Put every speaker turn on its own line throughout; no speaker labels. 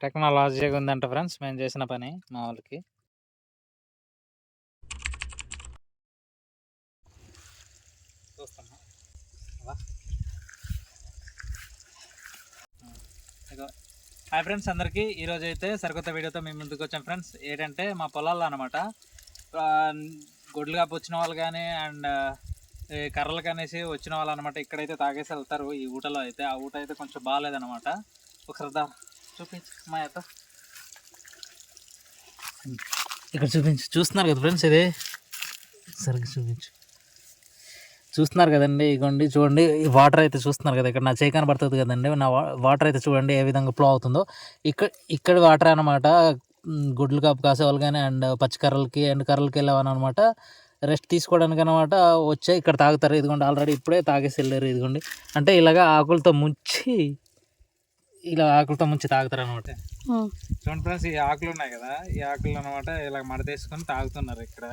టెక్నాలజీగా ఉందంట ఫ్రెండ్స్ మేము చేసిన పని మా వాళ్ళకి. చూస్తాము. హాయ్ ఫ్రెండ్స్ అందరికీ, ఈరోజు అయితే సరికొత్త వీడియోతో మేము ముందుకు వచ్చాం ఫ్రెండ్స్. ఏంటంటే మా పొలాల్లో అనమాట గొడ్లు కాపు వచ్చిన వాళ్ళు కానీ అండ్ కర్రలకు అనేసి వచ్చిన వాళ్ళు అనమాట ఇక్కడైతే తాగేసి వెళ్తారు. ఈ ఊటలో అయితే ఆ ఊట అయితే కొంచెం బాగాలేదనమాట. ఒకసారి చూపించు మా యొక్క ఇక్కడ చూస్తున్నారు కదా ఫ్రెండ్స్, ఇది సరిగ్గా చూస్తున్నారు కదండి. ఇగోండి చూడండి, ఈ వాటర్ అయితే చూస్తున్నారు కదా, ఇక్కడ నా చేయి కనబడుతుంది కదండి. నా వాటర్ అయితే చూడండి ఏ విధంగా ఫ్లో అవుతుందో. ఇక్కడ వాటర్ అనమాట గుడ్లు కాపు కాసేవాళ్ళు కానీ అండ్ పచ్చికర్రలకి ఎండు కర్రలకి వెళ్ళేవాను అనమాట రెస్ట్ తీసుకోవడానికి అనమాట. వచ్చే ఇక్కడ తాగుతారు. ఇదిగోండి ఆల్రెడీ ఇప్పుడే తాగేసి వెళ్ళారు. ఇదిగోండి అంటే ఇలాగా ఆకులతో ముంచి తాగుతారు అనమాట. చూడండి ఫ్రెండ్స్, ఈ ఆకులు ఉన్నాయి కదా, ఈ ఆకులు అనమాట ఇలా మడతేసుకొని తాగుతున్నారు ఇక్కడ.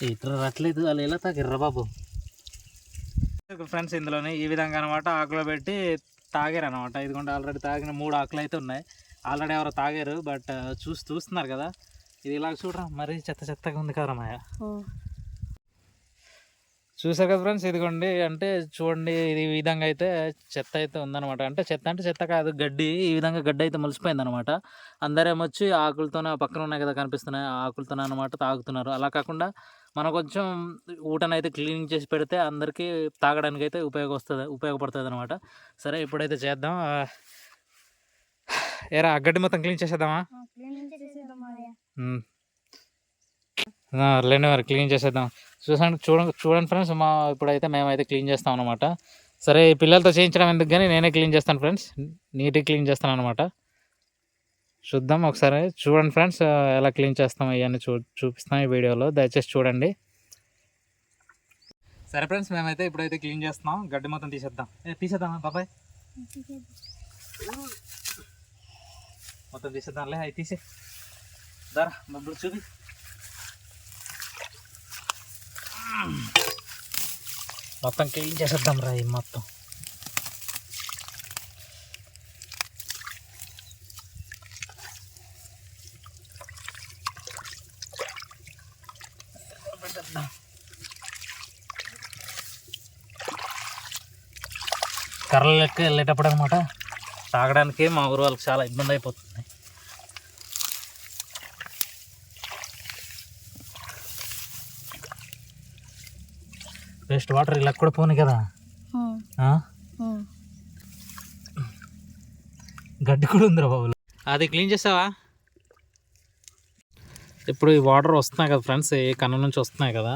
ఇట్లా రట్లేదు వాళ్ళు ఎలా తాగిర్రా బాబు. ఫ్రెండ్స్ ఇందులోనే ఈ విధంగా అనమాట ఆకులో పెట్టి తాగారు అనమాట. ఇదిగోండి ఆల్రెడీ తాగిన 3 ఆకులు అయితే ఉన్నాయి. ఆల్రెడీ ఎవరో తాగారు, బట్ చూస్తున్నారు కదా. ఇది ఇలాగ చూడరా, మరీ చెత్తగా ఉంది కదా మాయ. చూసారు కదా ఫ్రెండ్స్, ఇదిగోండి అంటే చూడండి ఇది ఈ విధంగా అయితే చెత్త అయితే ఉందన్నమాట. అంటే చెత్త కాదు, గడ్డి. ఈ విధంగా గడ్డి అయితే మలిసిపోయింది అనమాట. అందరేమొచ్చి ఆకులతోనే పక్కన ఉన్నాయి కదా కనిపిస్తున్నాయి, ఆ ఆకులతోనే అనమాట తాగుతున్నారు. అలా కాకుండా మనం కొంచెం ఊటనైతే క్లీనింగ్ చేసి పెడితే అందరికీ తాగడానికి అయితే ఉపయోగపడుతుంది అనమాట. సరే ఇప్పుడైతే చేద్దాం. ఏరా గడ్డి మొత్తం క్లీన్ చేసేద్దామా? లేని వారు క్లీన్ చేసేద్దాం. చూడండి ఫ్రెండ్స్, ఇప్పుడైతే మేమైతే క్లీన్ చేస్తాం అనమాట. సరే పిల్లలతో చేయించడం ఎందుకు కానీ నేనే క్లీన్ చేస్తాను ఫ్రెండ్స్, నీట్గా క్లీన్ చేస్తాను అనమాట. చూద్దాం ఒకసారి. చూడండి ఫ్రెండ్స్ ఎలా క్లీన్ చేస్తాం ఇవన్నీ చూపిస్తాం ఈ వీడియోలో, దయచేసి చూడండి. సరే ఫ్రెండ్స్, మేమైతే ఇప్పుడైతే క్లీన్ చేస్తున్నాం. గడ్డి మొత్తం తీసేద్దామా బాబాయ్? మొత్తం తీసేద్దాంలే. అవి తీసే దారా మబ్బులు చూపి. మొత్తం క్లీన్ చేసేద్దాం రా. ఇది మొత్తం కర్రలు లెక్క వెళ్ళేటప్పుడు అనమాట తాగడానికి మా ఊరు వాళ్ళకి చాలా ఇబ్బంది అయిపోతుంది. వేస్ట్ వాటర్ ఇలా కూడా పోనీ కదా. గడ్డి కూడా ఉందిరా బాబులు. అది క్లీన్ చేసావా? ఇప్పుడు ఈ వాటర్ వస్తున్నాయి కదా ఫ్రెండ్స్, ఈ కన్ను నుంచి వస్తున్నాయి కదా.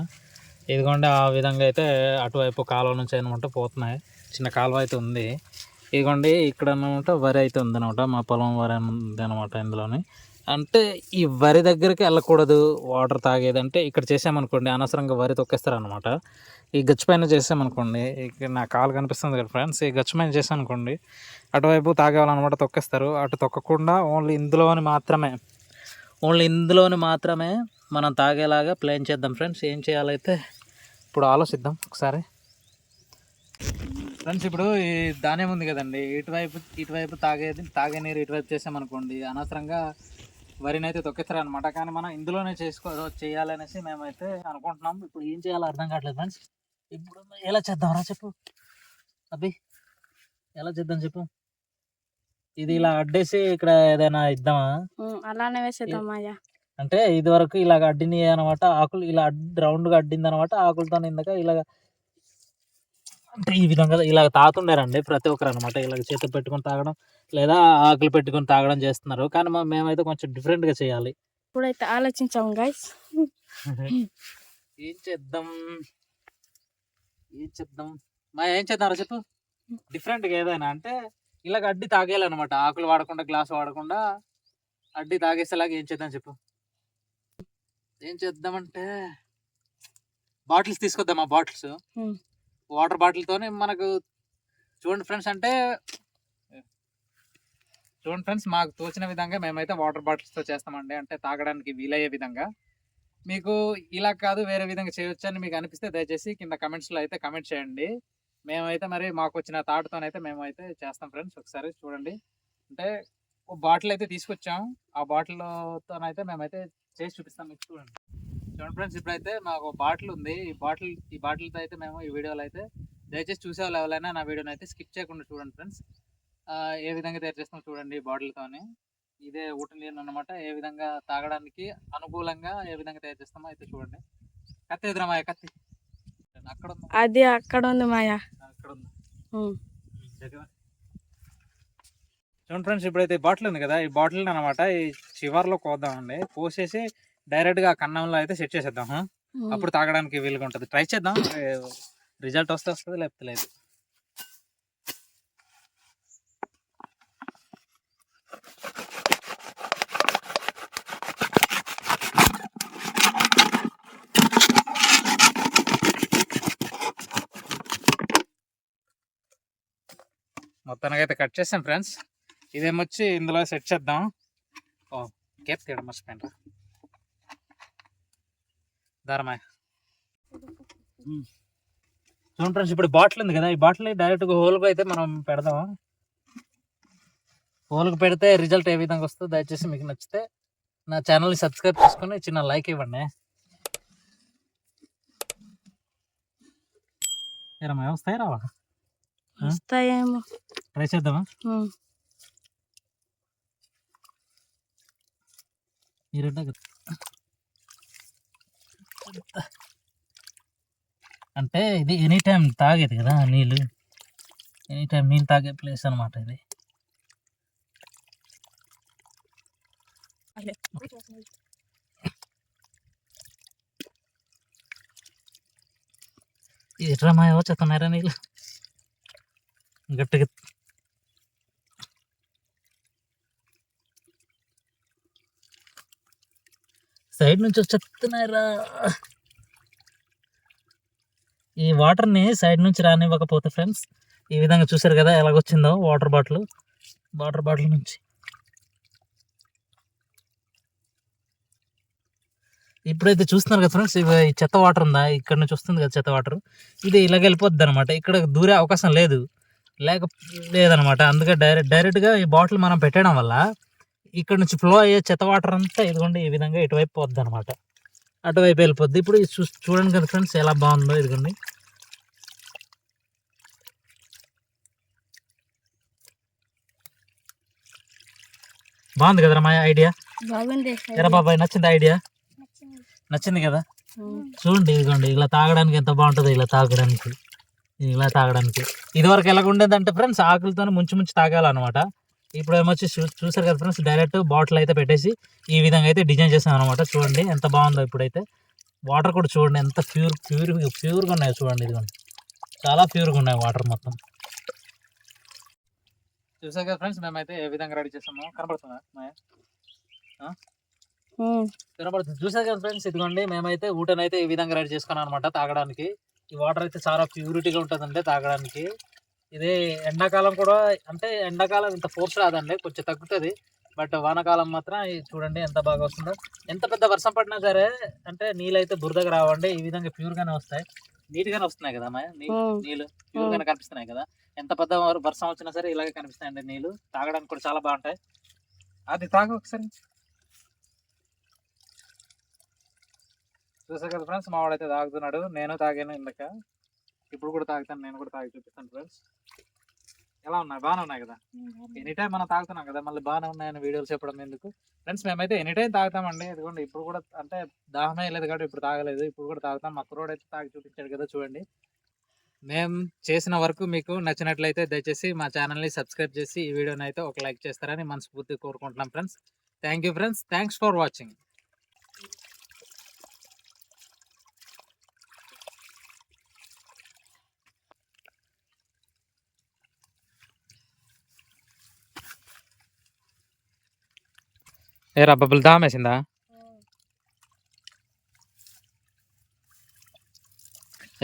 ఇదిగోండి ఆ విధంగా అయితే అటువైపు కాలువ నుంచి అనమాట పోతున్నాయి. చిన్న కాలువ అయితే ఉంది. ఇదిగోండి ఇక్కడ అనమాట వరి అయితే ఉందనమాట, మా పొలం వరి ఉంది అనమాట. ఇందులోని అంటే ఈ వరి దగ్గరికి వెళ్ళకూడదు వాటర్ తాగేదంటే. ఇక్కడ చేసామనుకోండి అనవసరంగా వరి తొక్కేస్తారనమాట. ఈ గచ్చు పైన చేసామనుకోండి, ఇక్కడ నా కాలు కనిపిస్తుంది కదా ఫ్రెండ్స్, ఈ గచ్చు పైన చేసామనుకోండి అటువైపు తాగేవాళ్ళనమాట తొక్కేస్తారు. అటు తొక్కకుండా ఓన్లీ ఇందులోని మాత్రమే మనం తాగేలాగా ప్లాన్ చేద్దాం ఫ్రెండ్స్. ఏం చేయాలైతే ఇప్పుడు ఆలోచిద్దాం ఒకసారి ఫ్రెండ్స్. ఇప్పుడు ఈ ధాన్యం ఉంది కదండి, ఇటువైపు తాగే నీరు ఇటువైపు చేసామనుకోండి అనవసరంగా వరిని అయితే తొక్కిస్తారు అనమాట. కానీ మనం ఇందులోనే చేయాలనేసి మేమైతే అనుకుంటున్నాం. ఇప్పుడు ఏం చేయాలో అర్థం కావట్లేదు ఫ్రెండ్స్. ఇప్పుడు ఎలా చేద్దాం రా చెప్పు అబ్బి, ఎలా చేద్దాం చెప్పు. ఇది ఇలా అడ్డేసి ఇక్కడ ఏదైనా ఇద్దామా?
అలానే వేసేద్దాం.
అంటే ఇది వరకు ఇలాగ అడ్డిని అనమాట, ఆకులు ఇలా రౌండ్గా అడ్డింది అనమాట. ఆకులతో ఇందాక ఇలాగ అంటే ఈ విధంగా ఇలాగ తాగుతుండారండి ప్రతి ఒక్కరు అనమాట. ఇలాగ చేతులు పెట్టుకొని తాగడం లేదా ఆకులు పెట్టుకొని తాగడం చేస్తున్నారు. కానీ మేమైతే కొంచెం డిఫరెంట్గా చేయాలి.
ఇప్పుడైతే ఆలోచించాము గైస్.
ఏం చేద్దాం ఏం చేద్దాం చెప్పు. డిఫరెంట్గా ఏదైనా అంటే ఇలాగ అడ్డి తాగేయాలన్నమాట. ఆకులు వాడకుండా గ్లాస్ వాడకుండా అడ్డి తాగేసేలాగా ఏం చేద్దాం చెప్పు. ఏం చేద్దామంటే బాటిల్స్ తీసుకొద్దాం. ఆ బాటిల్స్ వాటర్ బాటిల్తోనే మనకు చూడండి ఫ్రెండ్స్ మాకు తోచిన విధంగా మేమైతే వాటర్ బాటిల్స్తో చేస్తామండి. అంటే తాగడానికి వీలయ్యే విధంగా. మీకు ఇలా కాదు వేరే విధంగా చేయొచ్చు అని మీకు అనిపిస్తే దయచేసి కింద కమెంట్స్లో అయితే కమెంట్ చేయండి. మేమైతే మరి మాకు వచ్చిన థాట్‌తోనైతే మేమైతే చేస్తాం ఫ్రెండ్స్. ఒకసారి చూడండి. అంటే ఒక బాటిల్ అయితే తీసుకొచ్చాం. ఆ బాటిల్‌తోనైతే మేమైతే చేసి చూపిస్తాం మీకు చూడండి. చూడండి ఫ్రెండ్స్, ఇప్పుడైతే మాకు బాటిల్ ఉంది. ఈ బాటిల్‌తో అయితే మేము ఈ వీడియోలో అయితే దయచేసి చూసేవాళ్ళు ఎవరైనా నా వీడియోని అయితే స్కిప్ చేయకుండా చూడండి ఫ్రెండ్స్. ఏ విధంగా తయారు చేస్తామో చూడండి ఈ బాటిల్‌తోని. ఇదే ఊట నీరు అన్నమాట. ఏ విధంగా తాగడానికి అనుకూలంగా ఏ విధంగా తయారు చేస్తామో అయితే చూడండి. కత్తి ఎదురా మాయ కత్తి. అక్కడ ఉంది.
అది అక్కడ ఉంది మాయా.
అక్కడ ఉంది.
ఉమ్.
చూడండి ఫ్రెండ్స్, ఇప్పుడైతే ఈ బాటిల్ ఉంది కదా, ఈ బాటిల్ అనమాట ఈ చివర్లో కోద్దామండి. కోసేసి డైరెక్ట్గా కన్నంలో అయితే సెట్ చేసేద్దాం.
ఉమ్.
అప్పుడు తాగడానికి వీలుగా ఉంటుంది. ట్రై చేద్దాం, రిజల్ట్ వస్తే వస్తుంది, లేకపోతే లేదు. మొత్తానికి అయితే కట్ చేస్తాం ఫ్రెండ్స్. ఇదేమొచ్చి ఇందులో సెట్ చేద్దాం. ఓ కేప్ తీయడం మర్చిపోయినరా దారమాయ. చూడండి ఫ్రెండ్స్, ఇప్పుడు బాటిల్ ఉంది కదా, ఈ బాటిల్ డైరెక్ట్గా హోల్కి అయితే మనం పెడదాం. హోల్కి పెడితే రిజల్ట్ ఏ విధంగా వస్తుందో దయచేసి మీకు నచ్చితే నా ఛానల్ని సబ్స్క్రైబ్ చేసుకొని చిన్న లైక్ ఇవ్వండి. ఏరమ్మా వస్తాయి రావా?
వస్తాయేమో.
ట్రై చేద్దామా?
ఉమ్.
ఈ రెండో అంటే ఇది ఎనీ టైం తాగేది కదా నీళ్ళు, ఎనీ టైం నీళ్ళు తాగే ప్లేస్ అనమాట ఇది. ఎట్రా మాయ వచ్చేస్తున్నారా నీళ్ళు గట్టిగా. సైడ్ నుంచి వచ్చేస్తున్నారా. ఈ వాటర్ని సైడ్ నుంచి రానివ్వకపోతే ఫ్రెండ్స్ ఈ విధంగా చూసారు కదా ఎలాగొచ్చిందో వాటర్ బాటిల్ నుంచి. ఇప్పుడైతే చూస్తున్నారు కదా ఫ్రెండ్స్, ఇవి చెత్త వాటర్ ఉందా, ఇక్కడ నుంచి వస్తుంది కదా చెత్త వాటర్, ఇది ఇలాగ వెళ్ళిపోద్ది అనమాట. ఇక్కడ దూరే అవకాశం లేదనమాట. అందుకే డైరెక్ట్గా ఈ బాటిల్ మనం పెట్టడం వల్ల ఇక్కడ నుంచి ఫ్లో అయ్యే చెత్త వాటర్ అంతా ఇదిగోండి ఈ విధంగా ఇటువైపు పోద్ది అనమాట, అటువైపు వెళ్ళిపోద్ది. ఇప్పుడు చూడండి కదా ఫ్రెండ్స్ ఎలా బాగుందో. ఇదిగోండి బాగుంది కదరా మా ఐడియా.
బాగుంది.
ఎరా బాబాయ్ నచ్చింది ఐడియా? నచ్చింది కదా. చూడండి ఇదిగోండి ఇలా తాగడానికి ఎంత బాగుంటుందో. ఇలా తాగడానికి ఇదివరకు ఎలాగ ఉండేదంటే ఫ్రెండ్స్ ఆకులతో ముంచి తాగాలన్నమాట. ఇప్పుడు ఏమొచ్చి చూసారు కదా ఫ్రెండ్స్, డైరెక్ట్ బాటిల్ అయితే పెట్టేసి ఈ విధంగా అయితే డిజైన్ చేసాం అనమాట. చూడండి ఎంత బాగుందో. ఇప్పుడైతే వాటర్ కూడా చూడండి ఎంత ప్యూర్గా ఉన్నాయో చూడండి. ఇదిగోండి చాలా ప్యూర్గా ఉన్నాయి వాటర్ మొత్తం. చూసారు కదా ఫ్రెండ్స్, మేమైతే ఏ విధంగా రెడీ చేసామో కనబడుతుందా కనబడుతుంది. చూసారు కదా ఫ్రెండ్స్, ఇదిగోండి మేమైతే ఊటనైతే ఈ విధంగా రెడీ చేసుకున్నాం అనమాట తాగడానికి. ఈ వాటర్ అయితే చాలా ప్యూరిటీగా ఉంటుందండి తాగడానికి. ఇదే ఎండాకాలం కూడా, అంటే ఎండాకాలం ఇంత ఫోర్స్ రాదండి, కొంచెం తగ్గుతుంది. బట్ వానాకాలం మాత్రం చూడండి ఎంత బాగా వస్తుందో. ఎంత పెద్ద వర్షం పడినా సరే అంటే నీళ్ళు అయితే బురదగా రావండి, ఈ విధంగా ప్యూర్గానే వస్తాయి, నీట్గానే వస్తున్నాయి కదా అమ్మాయి. నీళ్ళు ప్యూర్గానే కనిపిస్తున్నాయి కదా. ఎంత పెద్ద వర్షం వచ్చినా సరే ఇలాగే కనిపిస్తాయండి నీళ్ళు. తాగడానికి కూడా చాలా బాగుంటాయి. అది తాగు ఒకసారి. చూసారు కదా ఫ్రెండ్స్, మా వాడైతే తాగుతున్నాడు. నేను తాగాను ఇందాక, ఇప్పుడు కూడా తాగుతాను. నేను కూడా తాగి చూపిస్తాను ఫ్రెండ్స్. ఎలా ఉన్నాయి? బాగానే ఉన్నాయి కదా. ఎనీ టైం మనం తాగుతున్నాం కదా, మళ్ళీ బాగానే ఉన్నాయని వీడియోలు చెప్పడం ఎందుకు ఫ్రెండ్స్. మేమైతే ఎనీ టైం తాగుతామండి. ఇదిగోండి ఇప్పుడు కూడా, అంటే దాహమే లేదు కాబట్టి ఇప్పుడు తాగలేదు, ఇప్పుడు కూడా తాగుతాం. మా కుర్రోడు అయితే తాగి చూపించాడు కదా చూడండి. మేము చేసిన వరకు మీకు నచ్చినట్లయితే దయచేసి మా ఛానల్ని సబ్స్క్రైబ్ చేసి ఈ వీడియోని అయితే ఒక లైక్ చేస్తారని మనస్ఫూర్తిగా కోరుకుంటున్నాం friends. Thank you friends, thanks for watching. ఏరా బబ్బులు దామేసిందా?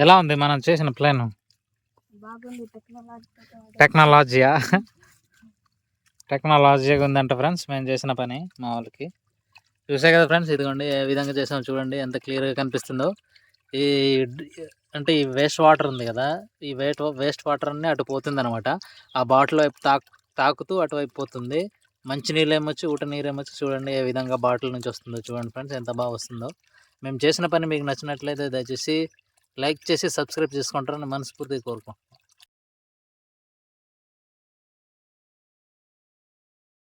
ఎలా ఉంది మనం చేసిన ప్లాన్? టెక్నాలజీగా ఉందంట ఫ్రెండ్స్ మేము చేసిన పని మా వాళ్ళకి. చూసే కదా ఫ్రెండ్స్, ఇదిగోండి ఏ విధంగా చేసామో చూడండి, ఎంత క్లియర్గా కనిపిస్తుందో. ఈ అంటే ఈ వేస్ట్ వాటర్ ఉంది కదా, ఈ వేస్ట్ వాటర్ అన్నీ అటు పోతుంది అనమాట. ఆ బాటిల్ వైపు తాకుతూ అటువైపు పోతుంది. మంచి నీళ్ళు ఏమొచ్చి ఊట నీరు ఏమొచ్చి చూడండి ఏ విధంగా బాటిల్ నుంచి వస్తుందో చూడండి ఫ్రెండ్స్, ఎంత బాగా వస్తుందో. మేము చేసిన పని మీకు నచ్చినట్లయితే దయచేసి లైక్ చేసి సబ్స్క్రైబ్ చేసుకుంటారని మనస్ఫూర్తిగా కోరుకుంటున్నాం.